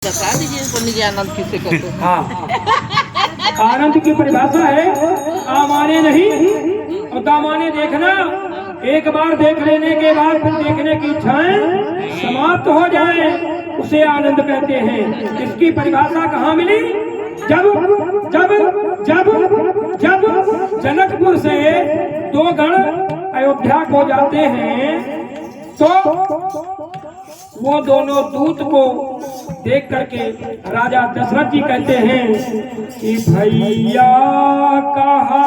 बता दीजिए पंडित जी आनंद किसे कहते हैं? हाँ, आनंद की परिभाषा है आमाने नहीं और दामाने देखना। एक बार देख लेने के बाद फिर देखने की इच्छाएं समाप्त हो जाए, उसे आनंद कहते हैं। इसकी परिभाषा कहाँ मिली? जब जब जब जब जनकपुर से दो गण अयोध्या को जाते हैं तो वो दोनों दूत को देख करके राजा दशरथ जी कहते हैं कि भैया कहा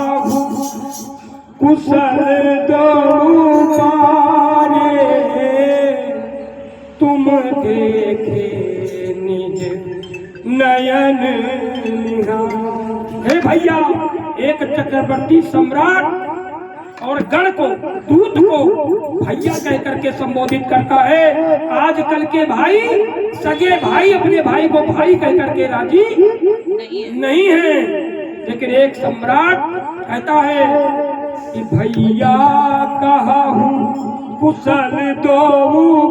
कुशल दो पारे तुम देखे निज नयन निहार। हे भैया, एक चक्रवर्ती सम्राट और गण को, दूत को भैया कह करके संबोधित करता है। आजकल के भाई, सगे भाई अपने भाई को भाई कह करके राजी नहीं है, लेकिन एक सम्राट कहता है कि भैया कहा हूँ कुशल दो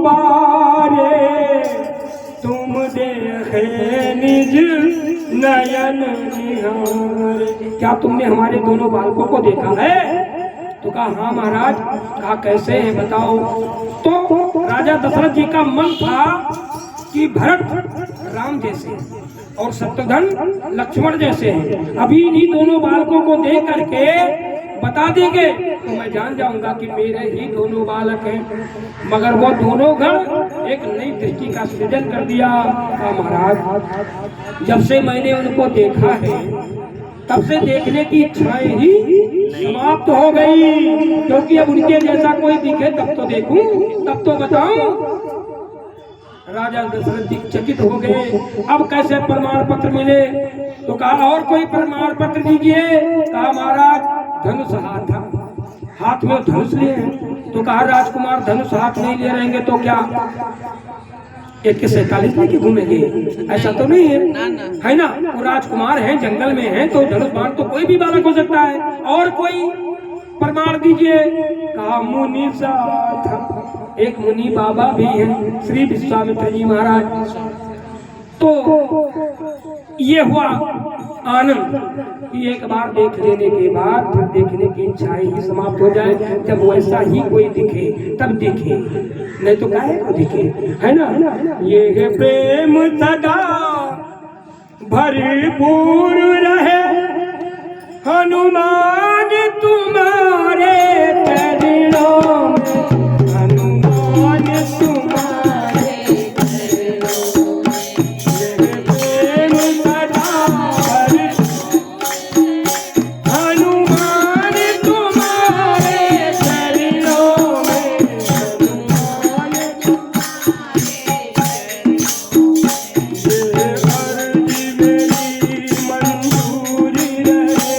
बारे तुम देखे निज नयन निहार। क्या तुमने हमारे दोनों बालकों को देखा है? तो कहा हाँ महाराज। कहा कैसे हैं बताओ। तो राजा दशरथ जी का मन था कि भरत राम जैसे और शत्रुघ्न लक्ष्मण जैसे हैं, अभी इन्हीं दोनों बालकों को देख करके बता देंगे तो मैं जान जाऊंगा कि मेरे ही दोनों बालक हैं। मगर वो दोनों गण एक नई दृष्टि का सृजन कर दिया। कहा महाराज, जब से मैंने उनको देखा है तब से देखने की इच्छाएं ही समाप्त हो गई, क्योंकि अब उनके जैसा कोई दिखे तब तो देखूं, तब तो बताऊं। राजा दशरथ जी चकित हो गए। अब कैसे प्रमाण पत्र मिले? तो कहा और कोई प्रमाण पत्र दीजिए। कहा महाराज धनुष हाथ में धनुष लिए हैं। तो कहा राजकुमार धनुष हाथ नहीं ले रहेंगे तो क्या 41 लेके घूमेंगे? ऐसा तो नहीं है ना? वो राजकुमार हैं, जंगल में हैं, तो धनुष बाण तो कोई भी बालक हो सकता है। और कोई प्रमाण दीजिए। कहा मुनि साथ, एक मुनि बाबा भी हैं, श्री विश्वामित्र जी महाराज। तो ये हुआ आनंद कि एक बार देख लेने के बाद फिर देखने की इच्छा ही समाप्त हो जाए। जब वैसा ही कोई दिखे तब दिखे, नहीं तो काहे को दिखे, है ना? ये है प्रेम सदा भरपूर रहे हनुमान तुम्हारे चरणों में, हनुमान तुम्हारे चरणों में। ये प्रेम सदा हनुमान तुम्हारे चरणों में, हनुमान ये अर्जी मेरी मंजूरी रहे,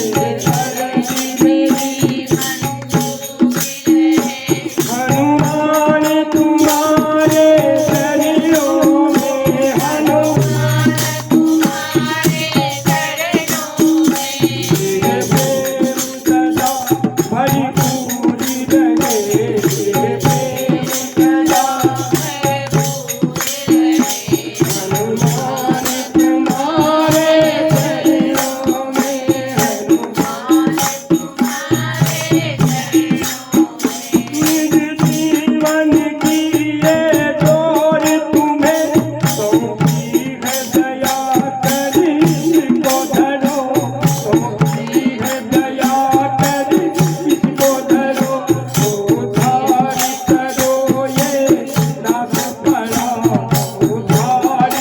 ये अर्जी मेरी हनुमान तुम्हारे चरणों में, हनुमान ये प्रेम सदा भरपूरी रहे, ये प्रेम सदा हनुमान तुम्हारे चरणों में, हनुमान निज जीवन की ये डोर तुम्हें सौंपी है दया करी इसको धरो, सौंपी है दया करी इसको धरो, उद्धार करो ये दास पड़ा, उद्धार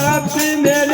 साथ मेरे